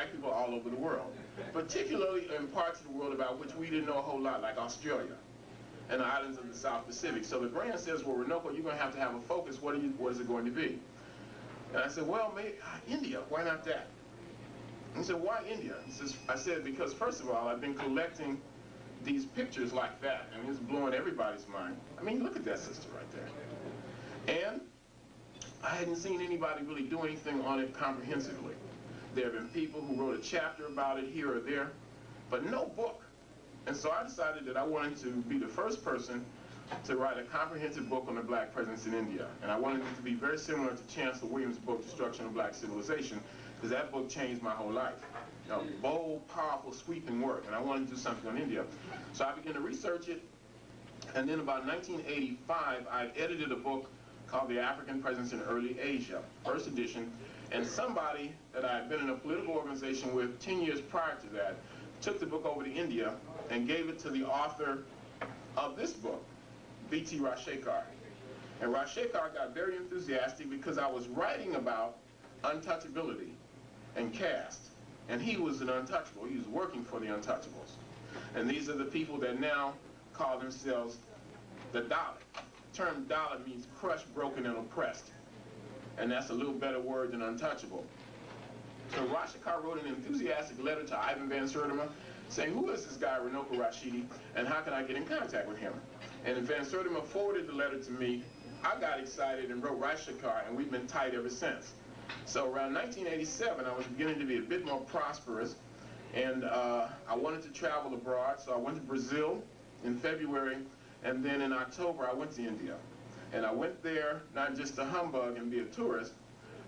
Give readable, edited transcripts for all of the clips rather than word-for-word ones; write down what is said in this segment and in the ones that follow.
black people all over the world, particularly in parts of the world about which we didn't know a whole lot, like Australia and the islands of the South Pacific. So the grant says, well, Runoko, you're going to have a focus. What is it going to be? And I said, well, maybe India. Why not that? And he said, why India? I said, because first of all, I've been collecting these pictures like that, and it's blowing everybody's mind. I mean, look at that sister right there. And I hadn't seen anybody really do anything on it comprehensively. There have been people who wrote a chapter about it here or there, but no book. And so I decided that I wanted to be the first person to write a comprehensive book on the black presence in India. And I wanted it to be very similar to Chancellor Williams' book, Destruction of Black Civilization, because that book changed my whole life. You know, bold, powerful, sweeping work, and I wanted to do something on India. So I began to research it, and then about 1985, I edited a book called The African Presence in Early Asia, first edition, and somebody that I had been in a political organization with 10 years prior to that took the book over to India and gave it to the author of this book, B.T. Rashekar. And Rashekar got very enthusiastic because I was writing about untouchability and caste. And he was an untouchable. He was working for the untouchables. And these are the people that now call themselves the Dalit. The term Dalit means crushed, broken, and oppressed. And that's a little better word than untouchable. So Rashekar wrote an enthusiastic letter to Ivan Van Sertima saying, who is this guy, Runoko Rashidi, and how can I get in contact with him? And Van Sertima forwarded the letter to me. I got excited and wrote Rashekar, and we've been tight ever since. So around 1987, I was beginning to be a bit more prosperous, and I wanted to travel abroad, so I went to Brazil in February, and then in October I went to India. And I went there not just to humbug and be a tourist,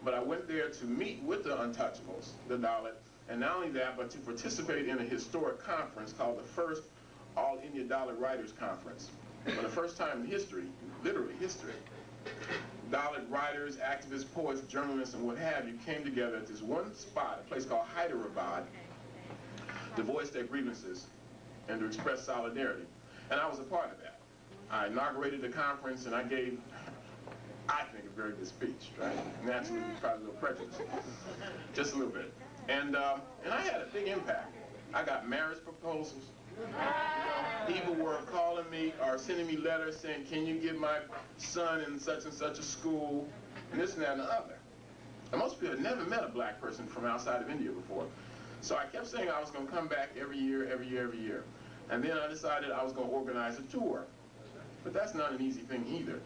but I went there to meet with the untouchables, the Dalit, and not only that, but to participate in a historic conference called the first All India Dalit Writers Conference. For the first time in history, literally history, Dalit writers, activists, poets, journalists, and what have you came together at this one spot, a place called Hyderabad, to voice their grievances and to express solidarity. And I was a part of that. I inaugurated the conference and I gave, I think, a very good speech, right? Naturally, probably a little prejudiced, just a little bit. And I had a big impact. I got marriage proposals. People were calling me or sending me letters saying, can you get my son in such and such a school, and this and that and the other. And most people had never met a black person from outside of India before. So I kept saying I was going to come back every year, every year, every year. And then I decided I was going to organize a tour. But that's not an easy thing either.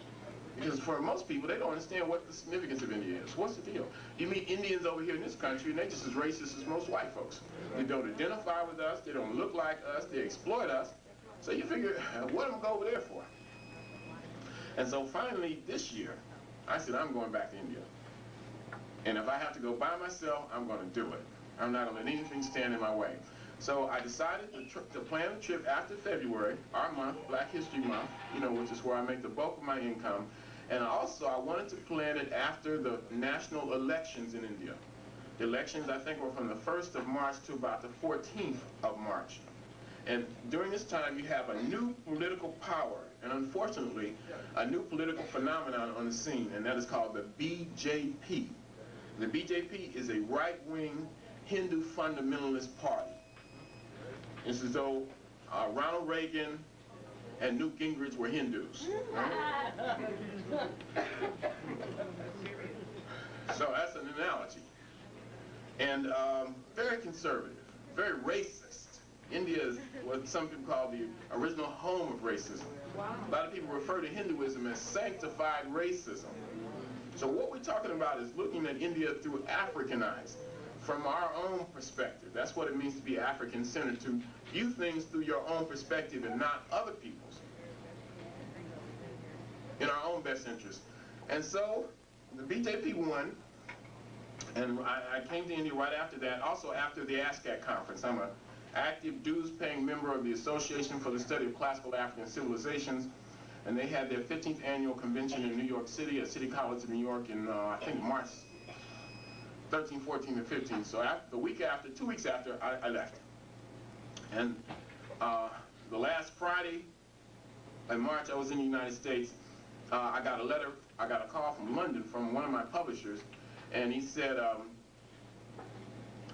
Because for most people, they don't understand what the significance of India is. What's the deal? You meet Indians over here in this country, and they're just as racist as most white folks. They don't identify with us, they don't look like us, they exploit us. So you figure, what am I going to go over there for? And so finally, this year, I said, I'm going back to India. And if I have to go by myself, I'm going to do it. I'm not going to let anything stand in my way. So I decided to plan a trip after February, our month, Black History Month, you know, which is where I make the bulk of my income. And also I wanted to plan it after the national elections in India. The elections, I think, were from the 1st of March to about the 14th of March. And during this time, you have a new political power, and unfortunately, a new political phenomenon on the scene, and that is called the BJP. The BJP is a right-wing Hindu fundamentalist party. It's as though Ronald Reagan and Newt Gingrich were Hindus. Right? So that's an analogy. And very conservative, very racist. India is what some people call the original home of racism. A lot of people refer to Hinduism as sanctified racism. So what we're talking about is looking at India through African eyes, from our own perspective. That's what it means to be African-centered, to view things through your own perspective and not other people's, in our own best interest. And so the BJP won, and I came to India right after that, also after the ASCAC conference. I'm an active dues-paying member of the Association for the Study of Classical African Civilizations, and they had their 15th annual convention in New York City at City College of New York in, I think, March 13, 14, and 15. So after, the week after, 2 weeks after, I left. And the last Friday in March, I was in the United States. I got a call from London from one of my publishers, and he said,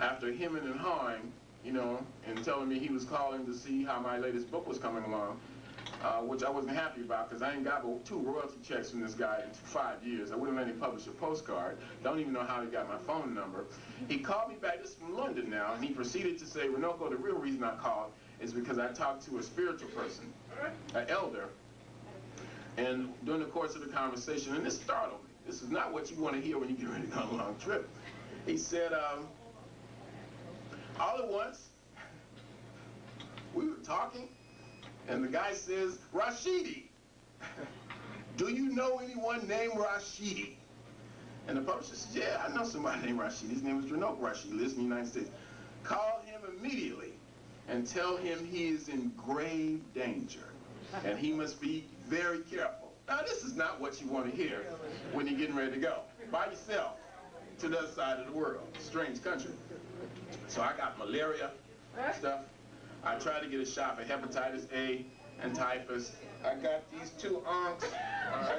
after hemming and hawing, you know, and telling me he was calling to see how my latest book was coming along, which I wasn't happy about because I ain't got but 2 royalty checks from this guy in 5 years. I wouldn't let him publish a postcard. Don't even know how he got my phone number. He called me back, this is from London now, and he proceeded to say, Runoko, the real reason I called is because I talked to a spiritual person, an elder, and during the course of the conversation, and this startled me. This is not what you want to hear when you get ready to go on a long trip. He said, all at once, we were talking, and the guy says, Rashidi, do you know anyone named Rashidi? And the publisher says, yeah, I know somebody named Rashidi. His name is Runoko Rashidi, lives in the United States. Call him immediately and tell him he is in grave danger, and he must be very careful. Now, this is not what you want to hear when you're getting ready to go by yourself to the other side of the world, strange country. So I got malaria stuff. I tried to get a shot for hepatitis A and typhus. I got these 2 aunts. I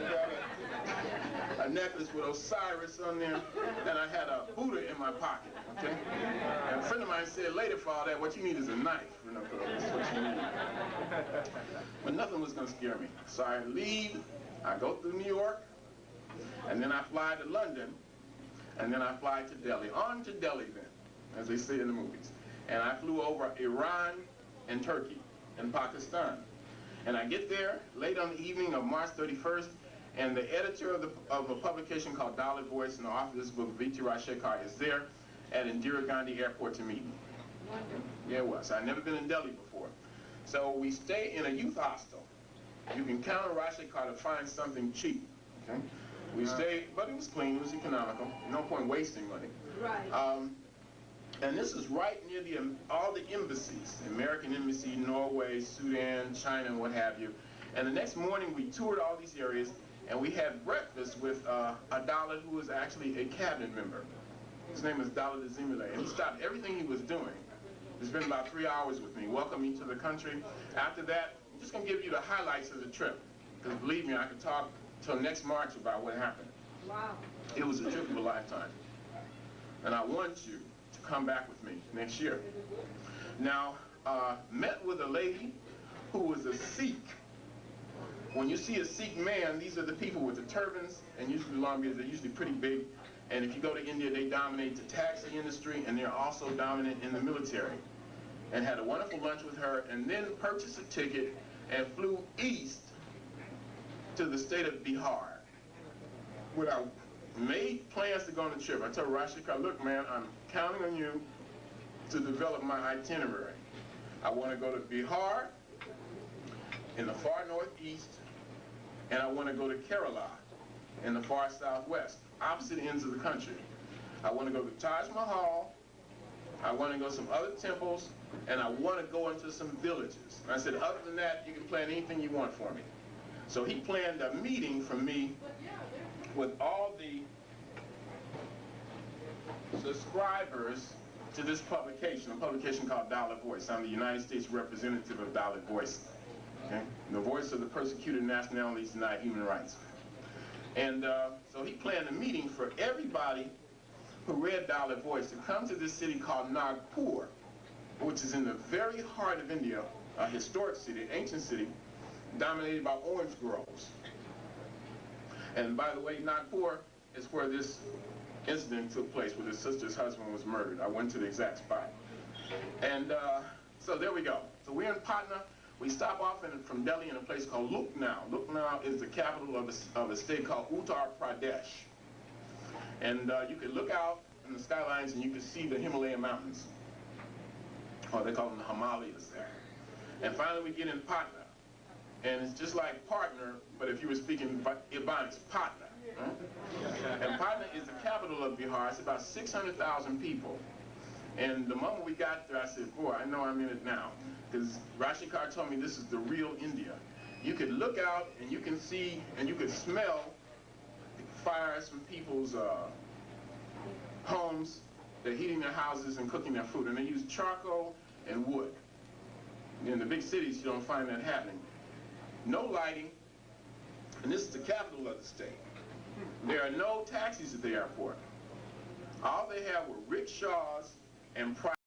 got a necklace with Osiris on there, and I had a Buddha in my pocket, okay? And a friend of mine said later for all that, what you need is a knife, Runoko. That's what you need. But nothing was going to scare me. So I leave, I go through New York, and then I fly to London, and then I fly to Delhi. On to Delhi then, as they say in the movies. And I flew over Iran and Turkey and Pakistan. And I get there late on the evening of March 31st, and the editor of a publication called Dollar Voice and the author of this book, V.T. Rashekar, is there at Indira Gandhi Airport to meet me. Yeah, it was. I'd never been in Delhi before. So we stay in a youth hostel. You can count on Rashekar to find something cheap. Okay? We stayed, but it was clean, it was economical. No point wasting money. Right. And this is right near all the embassies, the American Embassy, Norway, Sudan, China, and what have you. And the next morning we toured all these areas, and we had breakfast with a Dalit who was actually a cabinet member. His name is Dalit Azimile, and he stopped everything he was doing. He spent about 3 hours with me, welcomed me to the country. After that, I'm just going to give you the highlights of the trip, because believe me, I could talk till next March about what happened. Wow. It was a trip of a lifetime. And I want you to come back with me next year. Now, met with a lady who was a Sikh. When you see a Sikh man, these are the people with the turbans, and usually long beards, they're usually pretty big. And if you go to India, they dominate the taxi industry, and they're also dominant in the military. And had a wonderful lunch with her, and then purchased a ticket and flew east to the state of Bihar. When I made plans to go on the trip, I told Rashekar, look man, I'm counting on you to develop my itinerary. I want to go to Bihar in the far northeast, and I want to go to Kerala in the far southwest, opposite ends of the country. I want to go to Taj Mahal, I want to go to some other temples, and I want to go into some villages. And I said, other than that, you can plan anything you want for me. So he planned a meeting for me with all the subscribers to this publication, a publication called Dollar Voice. I'm the United States representative of Dollar Voice, okay? The voice of the persecuted nationalities denied human rights. And so he planned a meeting for everybody who read Dollar Voice to come to this city called Nagpur, which is in the very heart of India, a historic city, ancient city, dominated by orange groves. And by the way, Nagpur is where this incident took place, where his sister's husband was murdered. I went to the exact spot. And so there we go. So we're in Patna. We stop off from Delhi in a place called Lucknow. Lucknow is the capital of a state called Uttar Pradesh. And you can look out in the skylines and you can see the Himalayan mountains. Or they call them the Himalayas there. And finally we get in Patna. And it's just like partner, but if you were speaking Ebonics, Patna. Right? And Patna is the capital of Bihar. It's about 600,000 people. And the moment we got there, I said, boy, I know I'm in it now. Because Rashekar told me this is the real India. You could look out and you can see and you could smell the fires from people's homes. They're heating their houses and cooking their food. And they use charcoal and wood. In the big cities, you don't find that happening. No lighting. And this is the capital of the state. There are no taxis at the airport. All they have were rickshaws and